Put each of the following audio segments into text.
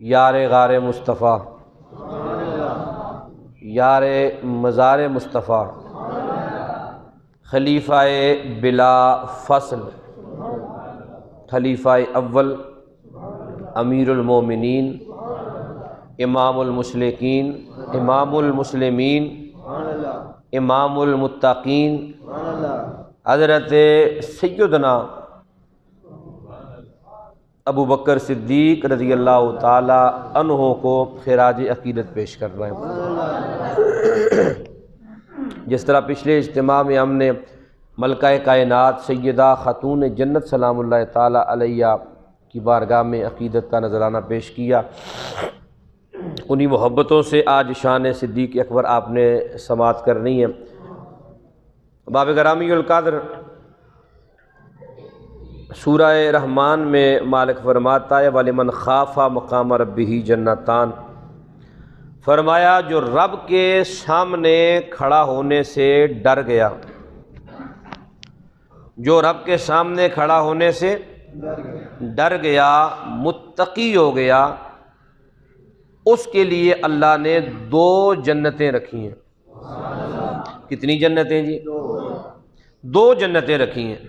یار غار مصطفیٰ، یار مزار مصطفیٰ، خلیفہ بلا فصل، خلیفہ اول، امیر المومنین، امام المسلکین، امام المسلمین، امام المتقین، حضرت سیدنا ابو بکر صدیق رضی اللہ تعالی عنہ کو خراج عقیدت پیش کر رہے ہیں۔ جس طرح پچھلے اجتماع میں ہم نے ملکہ کائنات سیدہ خاتون جنت سلام اللہ تعالی علیہ کی بارگاہ میں عقیدت کا نذرانہ پیش کیا، انہی محبتوں سے آج شان صدیق اکبر آپ نے سماعت کرنی ہے۔ باب گرامی القدر سورہ رحمان میں مالک فرماتا ہے وَلِمَنْ خَافَ مَقَامَ رَبِّهِ جَنَّتان، فرمایا جو رب کے سامنے کھڑا ہونے سے ڈر گیا، جو رب کے سامنے کھڑا ہونے سے ڈر گیا، متقی ہو گیا، اس کے لیے اللہ نے 2 جنتیں رکھی ہیں۔ کتنی جنتیں جی؟ 2 جنتیں رکھی ہیں۔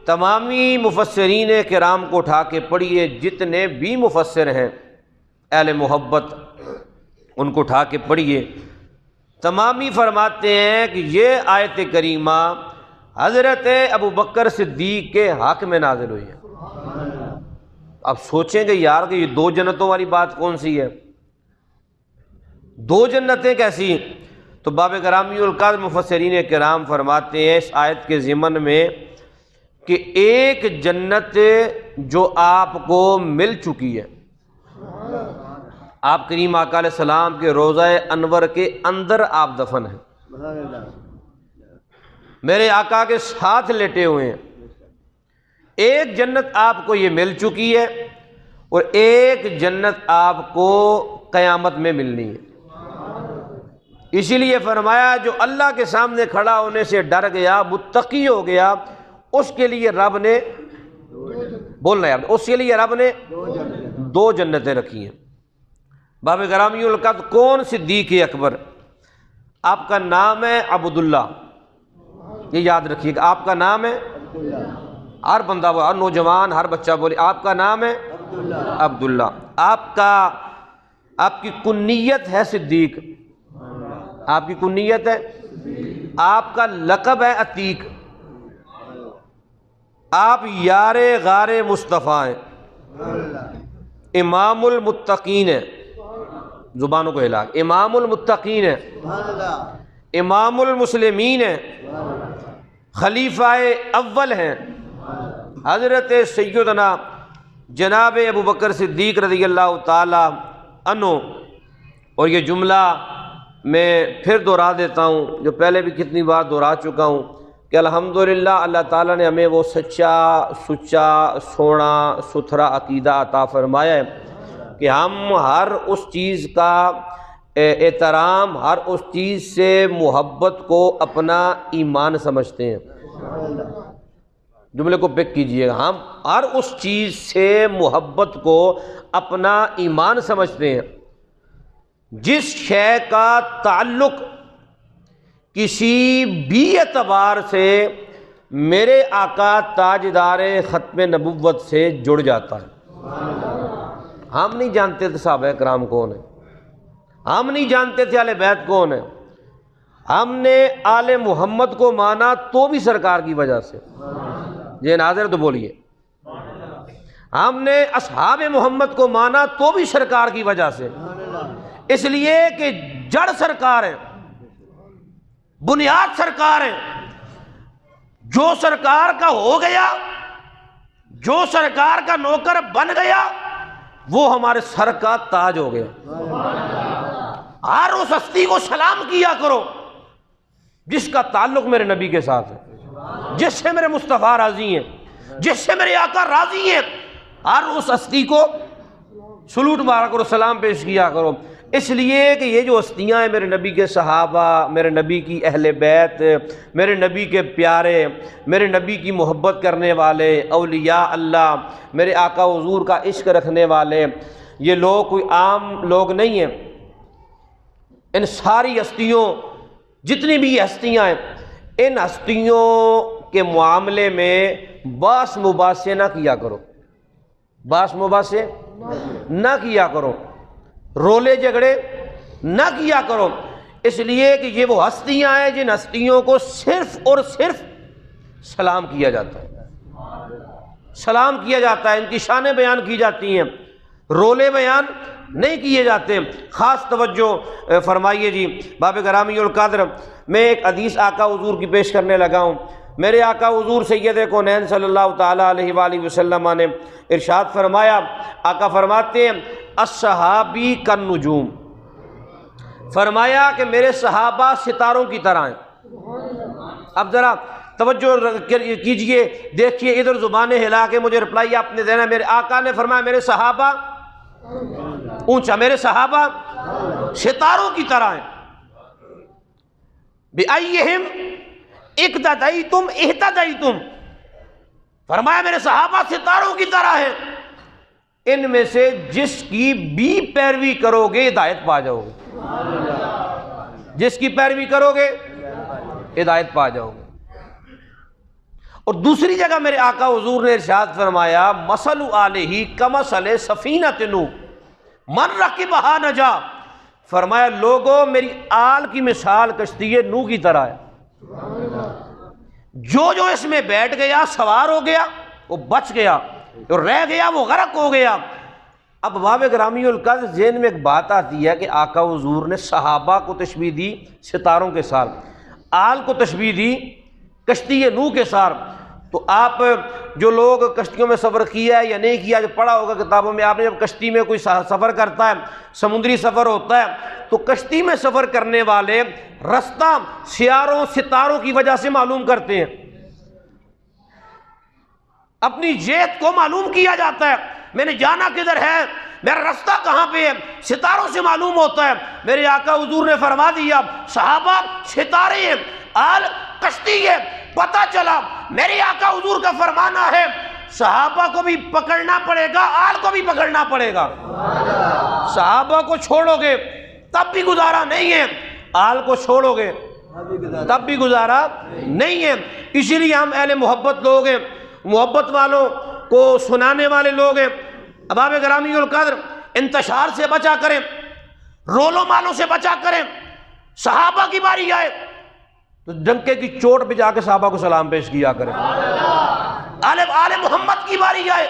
تمامی مفسرین کرام کو اٹھا کے پڑھیے، جتنے بھی مفسر ہیں اہل محبت، ان کو اٹھا کے پڑھیے، تمامی فرماتے ہیں کہ یہ آیت کریمہ حضرت ابو بکر صدیق کے حق میں نازل ہوئی ہے۔ اب سوچیں گے یار کہ یہ 2 جنتوں والی بات کون سی ہے؟ 2 جنتیں کیسی؟ تو باب گرامی القدر مفسرین کرام فرماتے ہیں اس آیت کے ضمن میں کہ ایک جنت جو آپ کو مل چکی ہے، آپ کریم آقا علیہ السلام کے روضہ انور کے اندر آپ دفن ہیں، میرے آقا کے ساتھ لیٹے ہوئے ہیں۔ ایک جنت آپ کو یہ مل چکی ہے اور ایک جنت آپ کو قیامت میں ملنی ہے۔ اسی لیے فرمایا جو اللہ کے سامنے کھڑا ہونے سے ڈر گیا، متقی ہو گیا، اس کے لیے رب نے بول رہے ہیں، اس کے لیے رب نے 2 جنتیں رکھی ہیں۔ باب گرامی القدر کون صدیق اکبر؟ آپ کا نام ہے عبداللہ، یہ یاد رکھیے گا، آپ کا نام ہے، ہر بندہ ہر نوجوان ہر بچہ بولے آپ کا نام ہے عبداللہ، آپ کی کنیت ہے صدیق، آپ کی کنیت ہے، آپ کا لقب ہے عتیق، آپ یار غار مصطفیٰ ہیں، امام المتقین ہیں، زبانوں کو ہلا، امام المتقین ہیں، امام المسلمین ہیں، خلیفہ اول ہیں، حضرت سیدنا جناب ابو بکر صدیق رضی اللہ تعالی عنہ۔ اور یہ جملہ میں پھر دہرا دیتا ہوں جو پہلے بھی کتنی بار دہرا چکا ہوں کہ الحمدللہ اللہ تعالیٰ نے ہمیں وہ سچا سونا ستھرا عقیدہ عطا فرمایا ہے کہ ہم ہر اس چیز کا احترام، ہر اس چیز سے محبت کو اپنا ایمان سمجھتے ہیں۔ جملے کو پک کیجئے گا، ہم ہر اس چیز سے محبت کو اپنا ایمان سمجھتے ہیں جس شے کا تعلق کسی بھی اعتبار سے میرے آقا تاجدار ختم نبوت سے جڑ جاتا ہے۔ ہم نہیں جانتے تھے صحابہ کرام کون ہیں، ہم نہیں جانتے تھے اہل بیت کون ہیں، ہم نے آل محمد کو مانا تو بھی سرکار کی وجہ سے، یہ ناظر تو بولیے، ہم نے اصحاب محمد کو مانا تو بھی سرکار کی وجہ سے، اس لیے کہ جڑ سرکار ہے، بنیاد سرکار ہے، جو سرکار کا ہو گیا، جو سرکار کا نوکر بن گیا، وہ ہمارے سر کا تاج ہو گیا۔ ہر اس ہستی کو سلام کیا کرو جس کا تعلق میرے نبی کے ساتھ ہے، جس سے میرے مصطفیٰ راضی ہیں، جس سے میرے آقا راضی ہیں، ہر اس ہستی کو سلوٹ مارا کرو، سلام پیش کیا کرو۔ اس لیے کہ یہ جو ہستیاں ہیں، میرے نبی کے صحابہ، میرے نبی کی اہل بیت، میرے نبی کے پیارے، میرے نبی کی محبت کرنے والے اولیاء اللہ، میرے آقا حضور کا عشق رکھنے والے، یہ لوگ کوئی عام لوگ نہیں ہیں۔ ان ساری ہستیوں، جتنی بھی ہستیاں ہیں، ان ہستیوں کے معاملے میں باس مباحثے نہ کیا کرو، باس مباحثے نہ کیا کرو، رولے جھگڑے نہ کیا کرو، اس لیے کہ یہ وہ ہستیاں ہیں جن ہستیوں کو صرف اور صرف سلام کیا جاتا ہے، سلام کیا جاتا ہے، ان کی شانیں بیان کی جاتی ہیں، رولے بیان نہیں کیے جاتے۔ خاص توجہ فرمائیے جی باب گرامی القدر، میں ایک حدیث آقا حضور کی پیش کرنے لگا ہوں۔ میرے آقا حضور سید کونین صلی اللہ تعالیٰ علیہ وآلہ وسلم نے ارشاد فرمایا، آقا فرماتے ہیں الصحابی کالنجوم، فرمایا کہ میرے صحابہ ستاروں کی طرح ہیں۔ اب ذرا توجہ کیجئے، دیکھیے ادھر زبانیں ہلا کے مجھے رپلائی آپ نے دینا۔ میرے آقا نے فرمایا میرے صحابہ، اونچا، میرے صحابہ ستاروں کی طرح ہیں۔ بِأَيِّهِمْ اقتدیتم اہتدیتم، فرمایا میرے صحابہ ستاروں کی طرح ہیں، ان میں سے جس کی بھی پیروی کرو گے ہدایت پا جاؤ گے، جس کی پیروی کرو گے ہدایت پا جاؤ گے۔ اور دوسری جگہ میرے آقا حضور نے ارشاد فرمایا مثل آلہ کمثل سفینۃ نوح من رکبہا نجا، فرمایا لوگوں میری آل کی مثال کشتی نوح کی طرح ہے، جو اس میں بیٹھ گیا سوار ہو گیا وہ بچ گیا، اور رہ گیا وہ غرق ہو گیا۔ اب باب گرامی القدر ذہن میں ایک بات آتی ہے کہ آقا حضور نے صحابہ کو تشبیہ دی ستاروں کے ساتھ، آل کو تشبیہ دی کشتی نوح کے ساتھ۔ تو آپ جو لوگ کشتیوں میں سفر کیا ہے یا نہیں کیا، جو پڑھا ہوگا کتابوں میں آپ نے، جب کشتی میں کوئی سفر کرتا ہے، سمندری سفر ہوتا ہے، تو کشتی میں سفر کرنے والے رستہ سیاروں ستاروں کی وجہ سے معلوم کرتے ہیں، اپنی جہت کو معلوم کیا جاتا ہے، میں نے جانا کدھر ہے، میرا رستہ کہاں پہ ہے، ستاروں سے معلوم ہوتا ہے۔ میرے آقا حضور نے فرما دیا صحابہ ستارے ہیں، آل کشتی ہے۔ پتہ چلا میرے آقا حضور کا فرمانا ہے صحابہ کو بھی پکڑنا پڑے گا، آل کو بھی پکڑنا پڑے گا۔ صحابہ کو چھوڑو گے تب بھی گزارا نہیں ہے، آل کو چھوڑو گے تب بھی گزارا نہیں ہے۔ اسی لیے ہم اہل محبت لوگ ہیں، محبت والوں کو سنانے والے لوگ ہیں۔ اباب گرامی القدر انتشار سے بچا کریں، رولوں مالوں سے بچا کریں۔ صحابہ کی باری آئے تو ڈنکے کی چوٹ پہ جا کے صحابہ کو سلام پیش کیا کریں۔ آل محمد کی باری آئے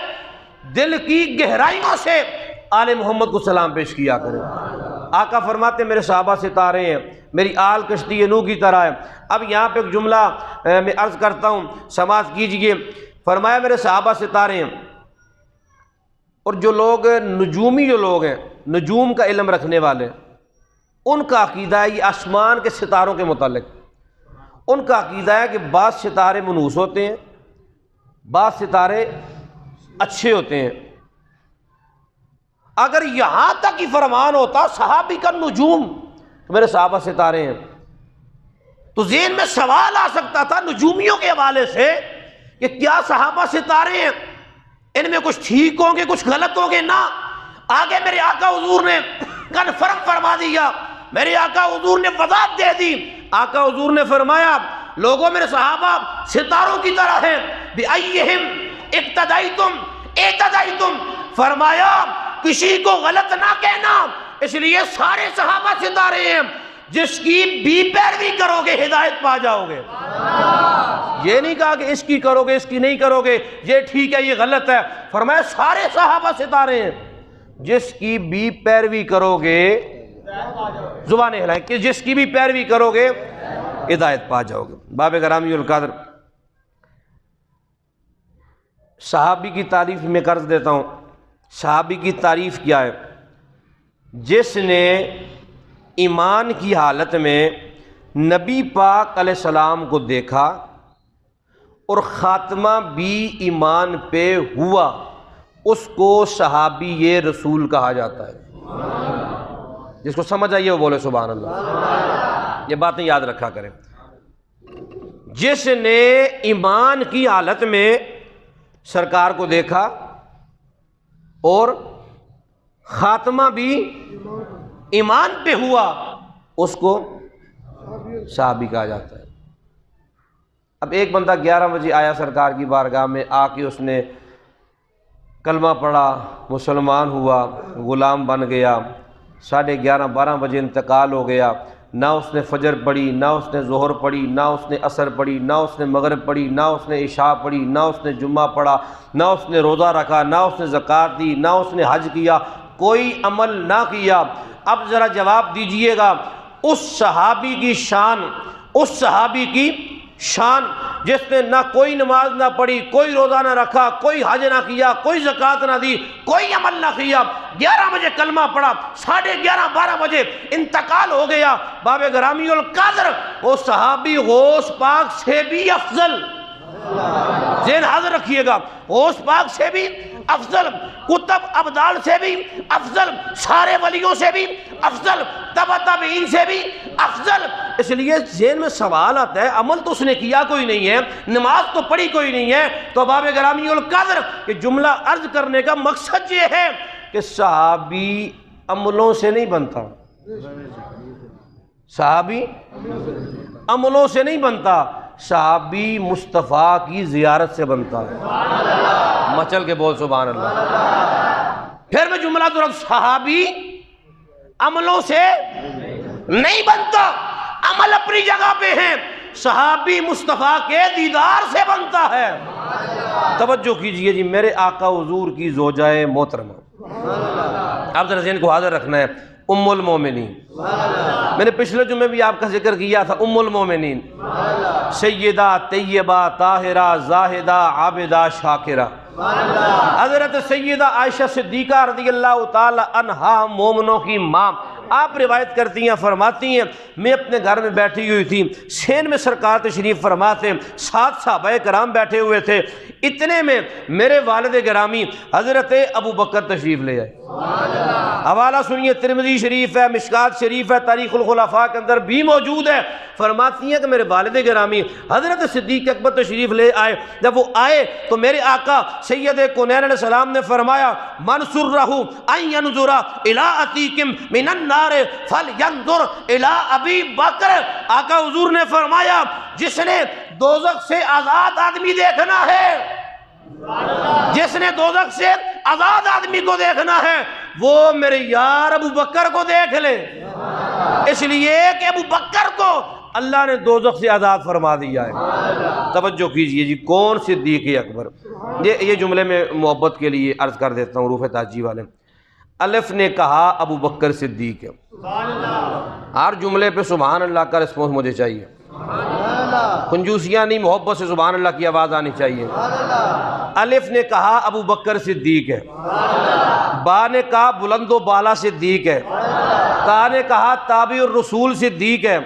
دل کی گہرائیوں سے آل محمد کو سلام پیش کیا کریں۔ آقا فرماتے میرے صحابہ ستارے ہیں، میری آل کشتی نوح کی طرح ہے۔ اب یہاں پہ ایک جملہ میں عرض کرتا ہوں، سماعت کیجئے۔ فرمایا میرے صحابہ ستارے ہیں، اور جو لوگ نجومی جو لوگ ہیں، نجوم کا علم رکھنے والے، ان کا عقیدہ ہے یہ آسمان کے ستاروں کے متعلق، ان کا عقیدہ ہے کہ بعض ستارے منحوس ہوتے ہیں، بعض ستارے اچھے ہوتے ہیں۔ اگر یہاں تک ہی فرمان ہوتا صحابی کا نجوم تو میرے صحابہ ستارے ہیں، تو ذہن میں سوال آ سکتا تھا نجومیوں کے حوالے سے کہ کیا صحابہ ستارے ہیں، ان میں کچھ ٹھیک ہوں گے کچھ غلط ہوں گے؟ نہ، آگے میرے آقا حضور نے کنفرم فرما دیا، میرے آقا حضور نے وضاحت دے دی۔ آقا حضور نے فرمایا لوگوں میرے صحابہ ستاروں کی طرح ہیں، بِأَيِّهِمْ اقتدیتم اہتدیتم، فرمایا کسی کو غلط نہ کہنا، اس لیے سارے صحابہ ستارے ہیں، جس کی بھی پیروی کرو گے ہدایت پا جاؤ گے۔ یہ نہیں کہا کہ اس کی کرو گے اس کی نہیں کرو گے، یہ ٹھیک ہے یہ غلط ہے، فرمایا سارے صحابہ ستارے ہیں، جس کی بھی پیروی کرو گے، زبانیں ہلائیں کہ جس کی بھی پیروی کرو گے ہدایت پا جاؤ گے۔ باب گرامی القدر صحابی کی تعریف میں قرض دیتا ہوں۔ صحابی کی تعریف کیا ہے؟ جس نے ایمان کی حالت میں نبی پاک علیہ السلام کو دیکھا اور خاتمہ بھی ایمان پہ ہوا، اس کو صحابی رسول کہا جاتا ہے۔ جس کو سمجھ آئیے وہ بولے سبحان اللہ. یہ باتیں یاد رکھا کریں. جس نے ایمان کی حالت میں سرکار کو دیکھا اور خاتمہ بھی ایمان پہ ہوا اس کو صحابی کہا جاتا ہے. اب ایک بندہ 11 بجے آیا سرکار کی بارگاہ میں، آ کے اس نے کلمہ پڑھا، مسلمان ہوا، غلام بن گیا، 11:30 12 بجے انتقال ہو گیا. نہ اس نے فجر پڑھی، نہ اس نے ظہر پڑھی، نہ اس نے عصر پڑھی، نہ اس نے مغرب پڑھی، نہ اس نے عشاء پڑھی، نہ اس نے جمعہ پڑھا، نہ اس نے روزہ رکھا، نہ اس نے زکوٰۃ دی، نہ اس نے حج کیا، کوئی عمل نہ کیا. اب ذرا جواب دیجئے گا اس صحابی کی شان، اس صحابی کی شان جس نے نہ کوئی نماز نہ پڑھی، کوئی روزہ نہ رکھا، کوئی حج نہ کیا، کوئی زکوٰۃ نہ دی، کوئی عمل نہ کیا، 11 بجے کلمہ پڑھا، 11:30 12 بجے انتقال ہو گیا. باب گرامی القدر وہ صحابی غوث پاک سے بھی افضل، ذہن حاضر رکھیے گا، غوث پاک سے بھی افضل، کتب ابدال سے بھی افضل، سارے ولیوں سے بھی افضل، تبع تابعین سے بھی افضل. اس لیے ذہن میں سوال آتا ہے عمل تو اس نے کیا کوئی نہیں ہے، نماز تو پڑھی کوئی نہیں ہے. تو باب گرامی القدر یہ جملہ عرض کرنے کا مقصد یہ ہے کہ صحابی عملوں سے نہیں بنتا، صحابی عملوں سے نہیں بنتا، صحابی مصطفیٰ کی زیارت سے بنتا ہے. مچل کے بول سبحان اللہ. پھر میں جملہ درست، صحابی عملوں سے نہیں بنتا، عمل اپنی جگہ پہ ہیں، صحابی مصطفیٰ کے دیدار سے بنتا ہے. توجہ کیجئے جی، میرے آقا حضور کی زوجہ محترمہ، آپ ذرا ذہن کو حاضر رکھنا ہے، ام المومنین. میں نے پچھلے جمعے بھی آپ کا ذکر کیا تھا، ام المومنین، سیدہ طیبہ طاہرہ زاہدہ عابدہ شاکرہ، حضرت سیدہ عائشہ صدیقہ رضی اللہ تعالی عنہا مومنوں کی ماں. آپ روایت کرتی ہیں، فرماتی ہیں میں اپنے گھر میں بیٹھی ہوئی تھی، سین میں سرکار تشریف فرما تھے، 7 صحابہ کرام بیٹھے ہوئے تھے. اتنے میں میرے والد گرامی حضرت ابو بکر تشریف لے آئے. حوالہ سنیے، ترمذی شریف ہے، مشکات شریف ہے، تاریخ الخلفاء کے اندر بھی موجود ہے. فرماتی ہیں کہ میرے والد گرامی حضرت صدیق اکبر تشریف لے آئے. جب وہ آئے تو میرے آقا سید کونین علیہ السلام نے فرمایا من سرہ ان ینظر الی عتیق من النار فلینظر الی ابی بکر. آقا حضور نے فرمایا جس نے دوزخ سے آزاد آدمی دیکھنا ہے، جس نے دوزخ سے آزاد آدمی کو دیکھنا ہے وہ میرے یار ابو بکر کو دیکھ لے. اس لیے کہ ابو بکر کو اللہ نے دوزخ سے آزاد فرما دیا ہے. توجہ کیجئے جی، کون صدیق اکبر؟ یہ جملے میں محبت کے لیے عرض کر دیتا ہوں، حروف تاجی والے. الف نے کہا ابو بکر صدیق ہے، ہر جملے پہ سبحان اللہ کا رسپانس مجھے چاہیے، کنجوسیاں نہیں، محبت سے سبحان اللہ کی آواز آنی چاہیے. الف نے کہا ابو بکر صدیق ہے، با نے کہا بلند و بالا صدیق ہے، تا نے کہا تابع الرسول صدیق ہے،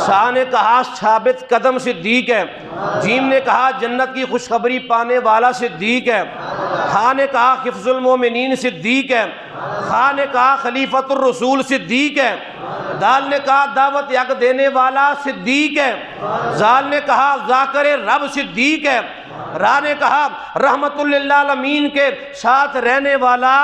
شاہ نے کہا ثابت قدم صدیق ہے، جیم نے کہا جنت کی خوشخبری پانے والا صدیق ہے، ہا نے کہا حفظ المومنین صدیق ہے، خا نے کہا خلیفۃ الرسول صدیق ہے، دال نے کہا دعوت حق دینے والا صدیق ہے، زال نے کہا ذاکر رب صدیق ہے، را نے کہا رحمت للعالمین کے ساتھ رہنے والا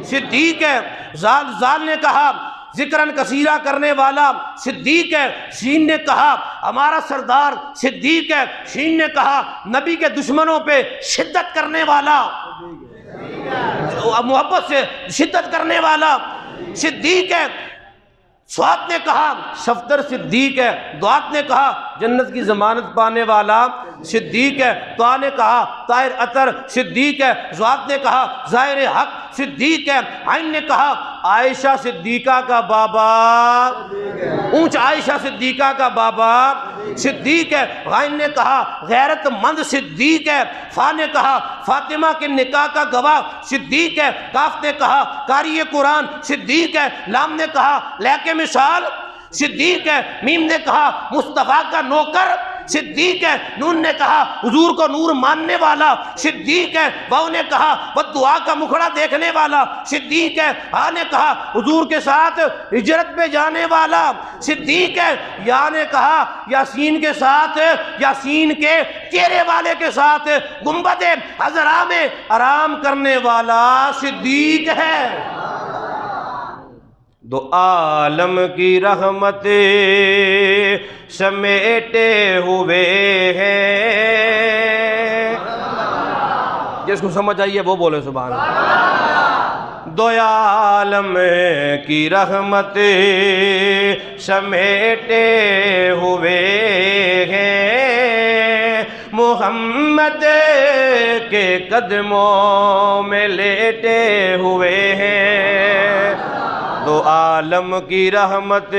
صدیق ہے، زال نے کہا ذکرن کثیرہ کرنے والا صدیق ہے، شین نے کہا ہمارا سردار صدیق ہے، شین نے کہا نبی کے دشمنوں پہ شدت کرنے والا، محبت سے شدت کرنے والا صدیق ہے، سوات نے کہا صفدر صدیق ہے، دعات نے کہا جنت کی ضمانت پانے والا صدیق ہے، دعا نے کہا طاہر عطر صدیق ہے، زوات نے کہا ظاہر حق صدیق ہے، عین نے کہا عائشہ صدیقہ کا بابا، اونچ عائشہ صدیقہ کا بابا صدیق ہے، غائن نے کہا غیرت مند صدیق ہے، فا نے کہا فاطمہ کے نکاح کا گواہ صدیق ہے، کاف نے کہا قاری قرآن صدیق ہے، لام نے کہا لے کے مثال صدیق ہے، میم نے کہا مصطفیٰ کا نوکر صدیق ہے، نون نے کہا حضور کو نور ماننے والا، صدیق ہے، واو نے کہا وہ دعا کا مکھڑا دیکھنے والا، صدیق ہے، ہاں نے کہا حضور کے ساتھ ہجرت پہ جانے والا، صدیق ہے، یا نے کہا یاسین کے ساتھ، یاسین کے چہرے والے کے ساتھ گنبد حضرا میں آرام کرنے والا صدیق ہے۔ دو عالم کی رحمت سمیٹے ہوئے ہیں، جس کو سمجھ آئیے وہ بولے سبحان اللہ۔ دو عالم کی رحمت سمیٹے ہوئے ہیں، محمد کے قدموں میں لیٹے ہوئے ہیں۔ دو عالم کی رحمت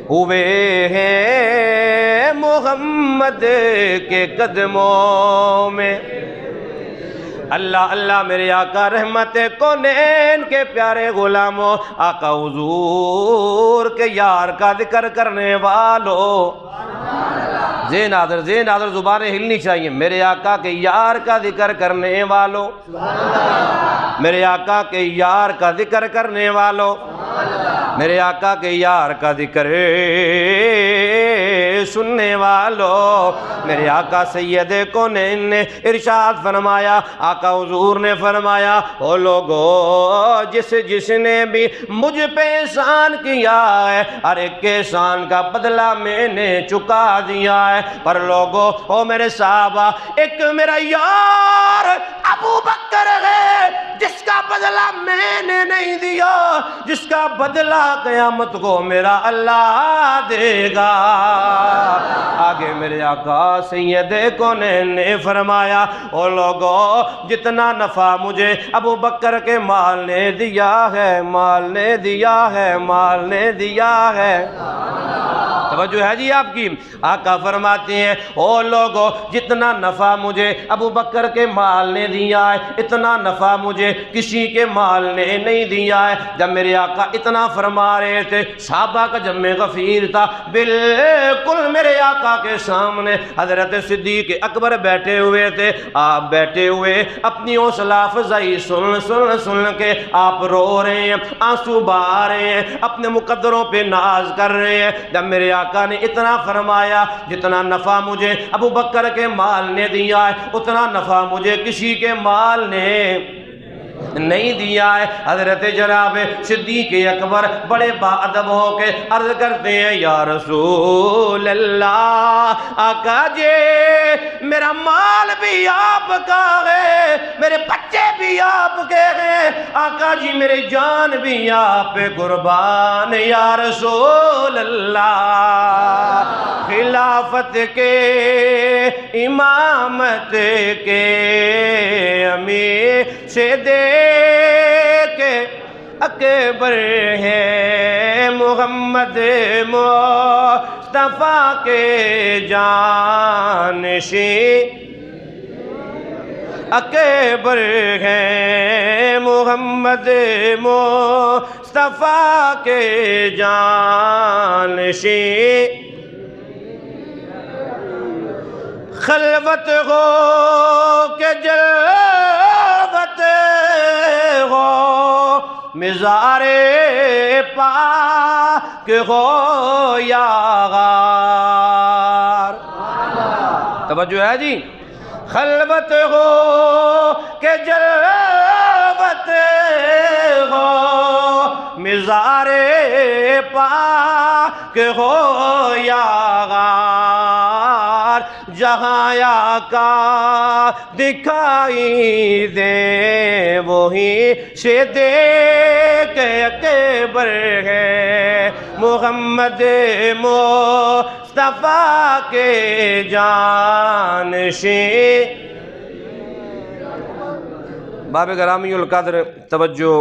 ہوئے ہیں، محمد کے قدموں میں۔ اللہ اللہ میرے آقا رحمت کونین کے پیارے غلاموں، آقا حضور کے یار کا ذکر کرنے والوں، زین آدر زبانیں ہلنی چاہیے، میرے آقا کے یار کا ذکر کرنے والوں، میرے آقا کے یار کا ذکر کرنے والوں، میرے آقا کے یار کا ذکر سننے والوں، میرے آقا سید کونین نے ارشاد فرمایا، آقا حضور نے فرمایا، او لوگو جس نے بھی مجھ پہ احسان کیا ہے، ہر ایک کے احسان کا بدلہ میں نے چکا دیا ہے، پر لوگو او میرے صحابہ، ایک میرا یار ابو بکر ہے جس کا بدلہ میں نے نہیں دیا، جس کا بدلہ قیامت کو میرا اللہ دے گا۔ آگے میرے آقا سید کونین نے فرمایا، او لوگو جتنا نفع مجھے ابو بکر کے مال نے دیا ہے، مال نے دیا ہے، مال نے دیا ہے۔ توجہ ہے جی آپ کی؟ آقا فرماتے ہیں، او لوگو جتنا نفع مجھے ابو بکر کے مال نے دیا ہے، اتنا نفع مجھے کسی کے مال نے نہیں دیا ہے۔ جب میرے آقا اتنا فرما رہے تھے، صحابہ کا جمع غفیر تھا، بالکل میرے آقا کے سامنے حضرت صدیق اکبر بیٹھے ہوئے تھے۔ آپ بیٹھے ہوئے اپنی حوصلہ افزائی سن کے آپ رو رہے ہیں، آنسو بہا رہے ہیں، اپنے مقدروں پہ ناز کر رہے ہیں۔ جب میرے آقا نے اتنا فرمایا، جتنا نفع مجھے ابو بکر کے مال نے دیا ہے، اتنا نفع مجھے کسی کے مال نے نہیں دیا ہے۔ حضرت جناب صدیق اکبر بڑے باادب ہو کے عرض کرتے ہیں، یا رسول اللہ، آقا جی میرا مال بھی آپ کا ہے، میرے بچے بھی آپ کے ہیں، آقا جی میری جان بھی آپ پہ قربان، یا رسول اللہ، خلافت کے امامت کے امیر سے دے کے اکبر ہے، محمد مصطفیٰ کے جانشین اکبر ہے، محمد مصطفیٰ کے جانشین۔ خلوت ہو کہ جلوت ہو، مزار پاک ہو یا غار۔ توجہ ہے جی؟ خلوت ہو کہ جلوت ہو، مزار پاک ہو یا غار، جہاں آقا دکھائی دے وہی سے دیکھ اکبر ہے، محمد مصطفیٰ کے جانشین۔ باب گرامی القدر توجہ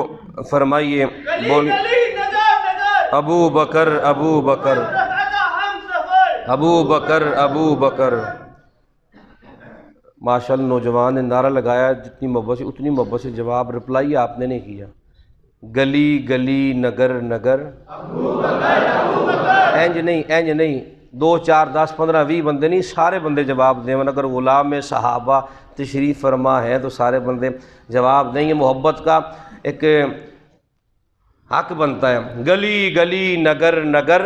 فرمائیے، بولی ابو بکر ابو بکر ابو بکر ابو بکر۔ ماشاءاللہ نوجوان نے نعرہ لگایا، جتنی محبت سے اتنی محبت سے جواب رپلائی آپ نے نہیں کیا۔ گلی گلی نگر نگر، اینج نہیں 2 4 10 15 20 بندے نہیں، سارے بندے جواب دیں، اگر غلام میں صحابہ تشریف فرما ہے تو سارے بندے جواب دیں۔ یہ محبت کا ایک حق بنتا ہے۔ گلی گلی نگر نگر،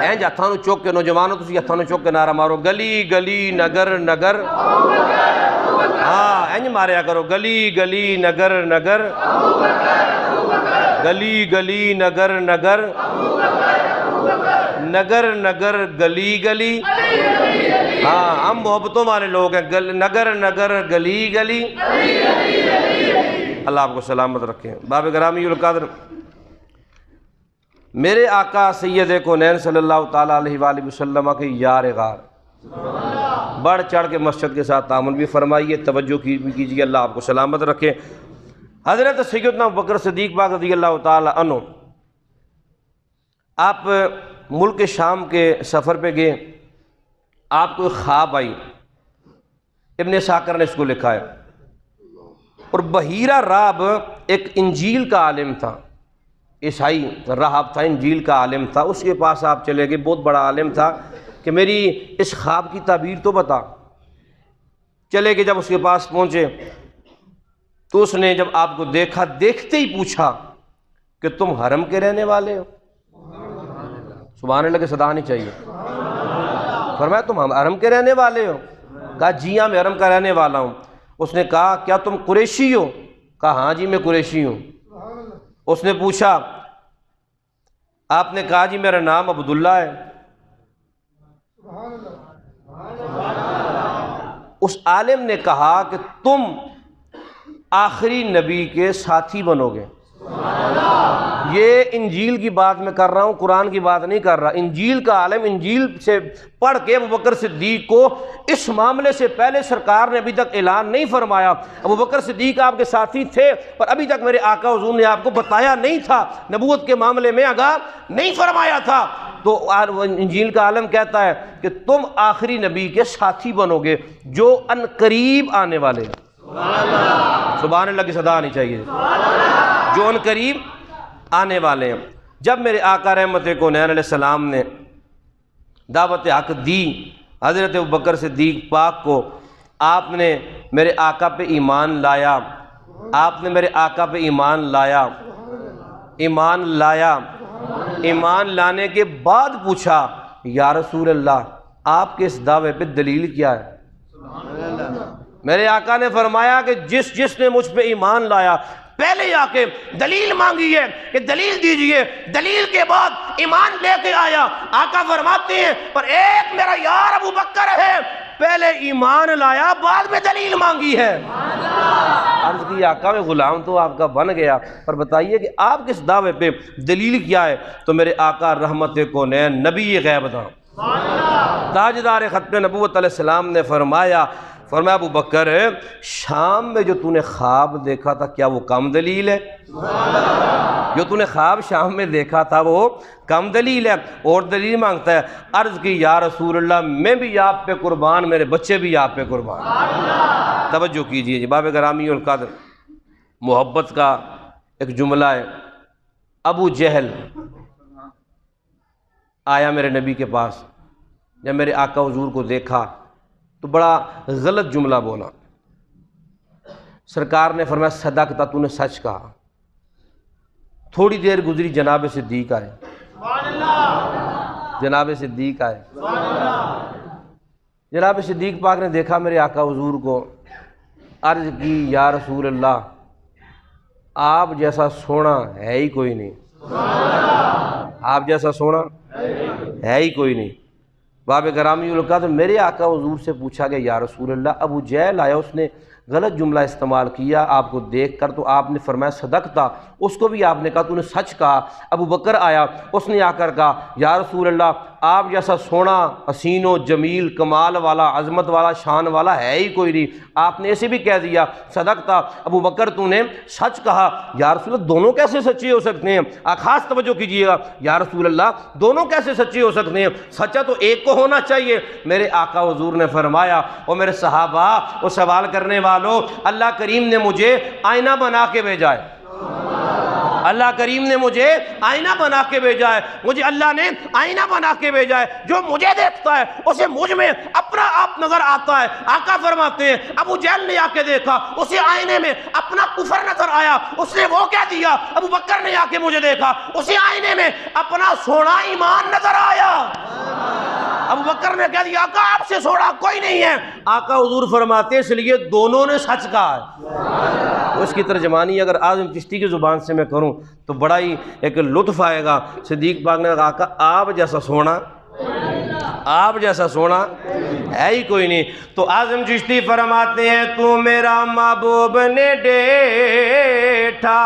اینج ہتھاں نو چک کے نوجوانوں تسی ہتھاں نو چک کے نعرہ مارو، گلی گلی نگر نگر، ہاں اینج ماریا کرو، گلی گلی نگر نگر، گلی گلی نگر نگر، نگر نگر گلی گلی، ہاں ہم محبتوں والے لوگ ہیں، نگر نگر گلی گلی۔ اللہ آپ کو سلامت رکھیں۔ باب گرامی القدر، میرے آقا سید کونین صلی اللہ تعالیٰ علیہ وآلہ وسلم کے یار غار، بڑھ چڑھ کے مسجد کے ساتھ تعامل بھی فرمائیے، توجہ بھی کیجیے، اللہ آپ کو سلامت رکھے۔ حضرت سیدنا ابوبکر صدیق پاک رضی اللہ تعالیٰ عنہ، آپ ملک شام کے سفر پہ گئے، آپ کو ایک خواب آئی، ابن ساکر نے اس کو لکھا ہے، اور بحیرہ راب ایک انجیل کا عالم تھا، عیسائی راہب تھا، انجیل کا عالم تھا، اس کے پاس آپ چلے گئے، بہت بڑا عالم تھا، کہ میری اس خواب کی تعبیر تو بتا۔ چلے گئے، جب اس کے پاس پہنچے تو اس نے جب آپ کو دیکھا، دیکھتے ہی پوچھا کہ تم حرم کے رہنے والے ہو؟ سبحان اللہ کی صدا نہیں چاہیے۔ فرمایا تم حرم کے رہنے والے ہو؟ کہا جی ہاں میں حرم کا رہنے والا ہوں۔ اس نے کہا کیا تم قریشی ہو؟ کہا ہاں جی میں قریشی ہوں۔ اس نے پوچھا، آپ نے کہا جی میرا نام عبداللہ ہے۔ اس عالم نے کہا کہ تم آخری نبی کے ساتھی بنو گے۔ یہ انجیل کی بات میں کر رہا ہوں، قرآن کی بات نہیں کر رہا۔ انجیل کا عالم انجیل سے پڑھ کے ابوبکر صدیق کو اس معاملے سے پہلے سرکار نے ابھی تک اعلان نہیں فرمایا۔ ابوبکر صدیق آپ کے ساتھی تھے، پر ابھی تک میرے آقا حضور نے آپ کو بتایا نہیں تھا، نبوت کے معاملے میں آگاہ نہیں فرمایا تھا۔ تو انجیل کا عالم کہتا ہے کہ تم آخری نبی کے ساتھی بنو گے جو ان قریب آنے والے ہیں۔ سبحان اللہ کی صدا آنی چاہیے۔ جو ان قریب آنے والے ہیں۔ جب میرے آقا رحمت کونین علیہ السلام نے دعوت حق دی حضرت ابوبکر صدیق پاک کو، آپ نے میرے آقا پہ ایمان لایا، آپ نے میرے آقا پہ ایمان لایا، ایمان لانے کے بعد پوچھا یا رسول اللہ آپ کے اس دعوے پہ دلیل کیا ہے؟ میرے آقا نے فرمایا کہ جس نے مجھ پہ ایمان لایا پہلے آ کے دلیل مانگی ہے کہ دلیل دیجئے، دلیل کے بعد ایمان لے کے آیا۔ آقا فرماتے ہیں پر ایک میرا یار ابوبکر ہے، پہلے ایمان لایا بعد میں دلیل مانگی ہے۔ عرض کی آقا میں غلام تو آپ کا بن گیا، پر بتائیے کہ آپ کس دعوے پہ دلیل کیا ہے؟ تو میرے آقا رحمت کونین نبی غیب تھا، تاجدار ختم نبوت علیہ السلام نے فرمایا ابوبکر شام میں جو تو نے خواب دیکھا تھا کیا وہ کم دلیل ہے؟ جو تو نے خواب شام میں دیکھا تھا وہ کم دلیل ہے؟ اور دلیل مانگتا ہے۔ عرض کی یا رسول اللہ میں بھی آپ پہ قربان، میرے بچے بھی آپ پہ قربان۔ توجہ کیجئے جی، باب گرامی القدر، محبت کا ایک جملہ ہے۔ ابو جہل آیا میرے نبی کے پاس، جب میرے آقا حضور کو دیکھا تو بڑا غلط جملہ بولا۔ سرکار نے فرمایا صدقتا، تو نے سچ کہا۔ تھوڑی دیر گزری، جناب صدیق آئے، جناب صدیق آئے، جناب صدیق پاک نے دیکھا میرے آقا حضور کو، عرض کی یا رسول اللہ آپ جیسا سونا ہے ہی کوئی نہیں، آپ جیسا سونا ہے ہی کوئی نہیں۔ باب گرامی القدر، میرے آقا حضور سے پوچھا گیا یا رسول اللہ ابو جہل آیا، اس نے غلط جملہ استعمال کیا آپ کو دیکھ کر، تو آپ نے فرمایا صدقتا، اس کو بھی آپ نے کہا تو نے سچ کہا۔ ابو بکر آیا، اس نے آ کر کہا یا رسول اللہ آپ جیسا سونا حسین و جمیل کمال والا عظمت والا شان والا ہے ہی کوئی نہیں۔ آپ نے اسے بھی کہہ دیا صدقتا، ابو بکر تو نے سچ کہا۔ یا رسول اللہ دونوں کیسے سچے ہو سکتے ہیں؟ خاص توجہ کیجیے گا، یا رسول اللہ دونوں کیسے سچے ہو سکتے ہیں؟ سچا تو ایک کو ہونا چاہیے۔ میرے آقا حضور نے فرمایا اور میرے صحابہ اور سوال کرنے والوں، اللہ کریم نے مجھے آئینہ بنا کے بھیجا ہے، اللہ کریم نے مجھے آئینہ بنا کے بھیجا ہے، مجھے اللہ نے آئینہ بنا کے بھیجا ہے، جو مجھے دیکھتا ہے اسے مجھ میں اپنا آپ نظر آتا ہے۔ آقا فرماتے ہیں ابو جہل نے آ کے دیکھا، اسے آئینے میں اپنا کفر نظر آیا، اس نے وہ کہہ دیا۔ ابو بکر نے آ کے مجھے دیکھا، اسے آئینے میں اپنا سونا ایمان نظر آیا۔ ابو بکر نے کہہ دیا آقا آپ سے سونا کوئی نہیں ہے۔ آقا حضور فرماتے ہیں اس لیے دونوں نے سچ کہا ہے۔ اس کی ترجمانی اگر اعظم چشتی کی زبان سے میں کروں تو بڑا ہی ایک لطف آئے گا۔ صدیق پاک نے کہا آقا آپ جیسا سونا، آپ جیسا سونا ہے ہی کوئی نہیں۔ تو اعظم چشتی فرماتے ہیں تو میرا محبوب نے ڈیٹھا۔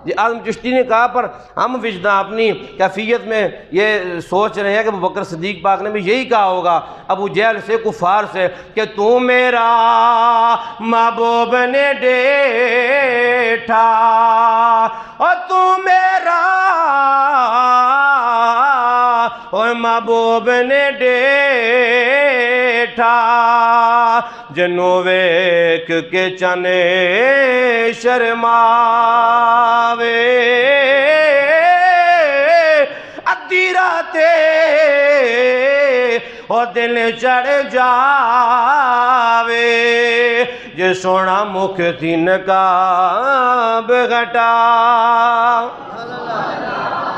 یہ اعظم چشتی نے کہا، پر ہم وجدان اپنی کیفیت میں یہ سوچ رہے ہیں کہ ابو بکر صدیق پاک نے بھی یہی کہا ہوگا ابو جہل سے، کفار سے، کہ تو میرا محبوب نے ڈیٹھا اور تو میرا محبوب نے ڈیٹھا جنو ویک کے چنے شرماوے ادھی راتے اور دل چڑھ جاوے جے سونا مکھ تھی نقاب گھٹا۔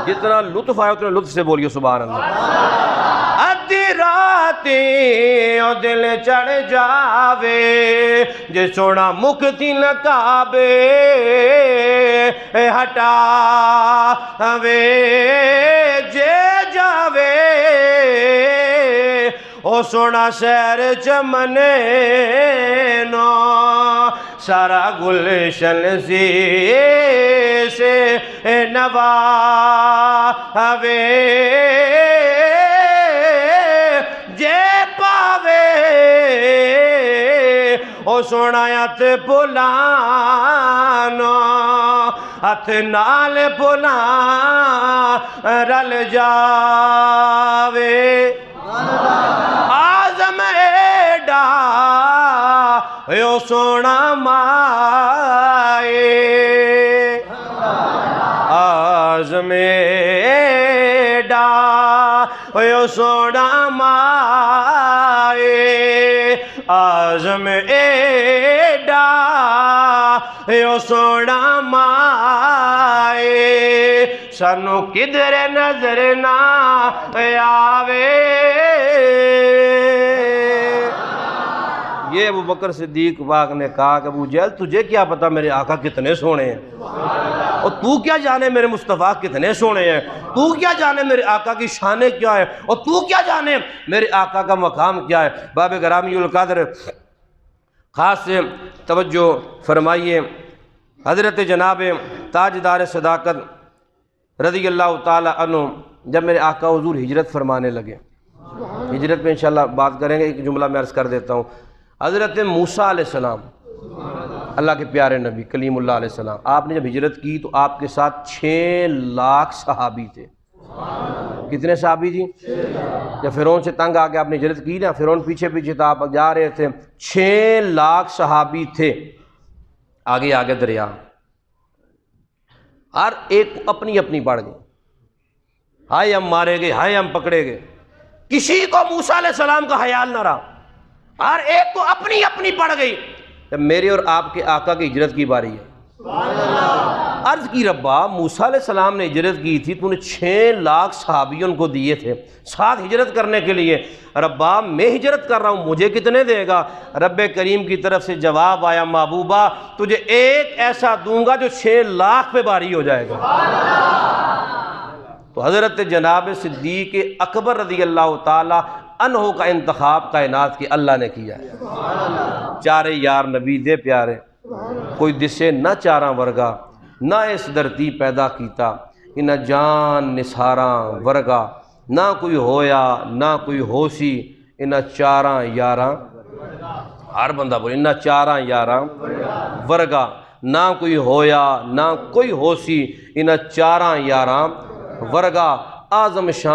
جتنا لطف آیا اتنا لطف سے بولیے سبحان اللہ۔ ادھی راتیں اور دل چڑھ جاوے جے سونا مکھ تھی نقاب ہٹا وے جے جاوے او سونا شہر چمنے نو سارا گلشن سے نوا وے جے پاوے او سونا ہتھ پلانو ہتھ نال پلان رل جاوے آزم ایڈا یو سونا مائے آزم ایڈا یو سونا مائے آزم ایڈا یو سونا مائے سانو کدھر نظر نہ آوے۔ یہ ابو بکر صدیق پاک نے کہا کہ ابو جہل تجھے کیا پتا میرے آقا کتنے سونے ہیں، اور تو کیا جانے میرے مصطفیٰ کتنے سونے ہیں، تو کیا جانے میرے آقا کی شانیں کیا ہے، اور تو کیا جانے میرے آقا کا مقام کیا ہے۔ باب گرامی القدر خاص سے توجہ فرمائیے، حضرت جناب تاجدار صداقت رضی اللہ تعالیٰ عنہ جب میرے آقا حضور ہجرت فرمانے لگے، ہجرت پہ انشاءاللہ بات کریں گے، ایک جملہ میں عرض کر دیتا ہوں۔ حضرت موسیٰ علیہ السلام اللہ کے پیارے نبی کلیم اللہ علیہ السلام، آپ نے جب ہجرت کی تو آپ کے ساتھ 6 لاکھ صحابی تھے۔ کتنے صحابی جی؟ جب فرعون سے تنگ آ کے آپ نے ہجرت کی نا، فرعون پیچھے پیچھے تھا، آپ جا رہے تھے، 6 لاکھ صحابی تھے۔ آگے آگے دریا، ہر ایک اپنی اپنی پڑ گئی، ہائے ہم مارے گئے، ہائے ہم پکڑے گئے، کسی کو موسیٰ علیہ السلام کا خیال نہ رہا، ہر ایک کو اپنی اپنی پڑ گئی۔ جب میرے اور آپ کے آقا کی ہجرت کی باری ہے، عرض کی ربا موسیٰ علیہ السلام نے ہجرت کی تھی، تو نے 6 لاکھ صحابی ان کو دیے تھے ساتھ ہجرت کرنے کے لیے، ربا میں ہجرت کر رہا ہوں مجھے کتنے دے گا؟ رب کریم کی طرف سے جواب آیا محبوبہ تجھے ایک ایسا دوں گا جو 6 لاکھ پہ باری ہو جائے گا۔ تو حضرت جناب صدیق اکبر رضی اللہ تعالی عنہ کا انتخاب کائنات کی اللہ نے کیا ہے۔ چارے یار نبی دے پیارے، کوئی دسے نہ چاراں ورگا، نہ اس دھرتی پیدا کیتا، انہ جان نثاراں ورگا، نہ کوئی ہویا نہ کوئی ہو سی، انہ چاراں یاراں، ہر بندہ بولے انہ چاراں یاراں ورگا، نہ کوئی ہویا نہ کوئی ہو سی، انہ چاراں یاراں ورگا، اعظم شان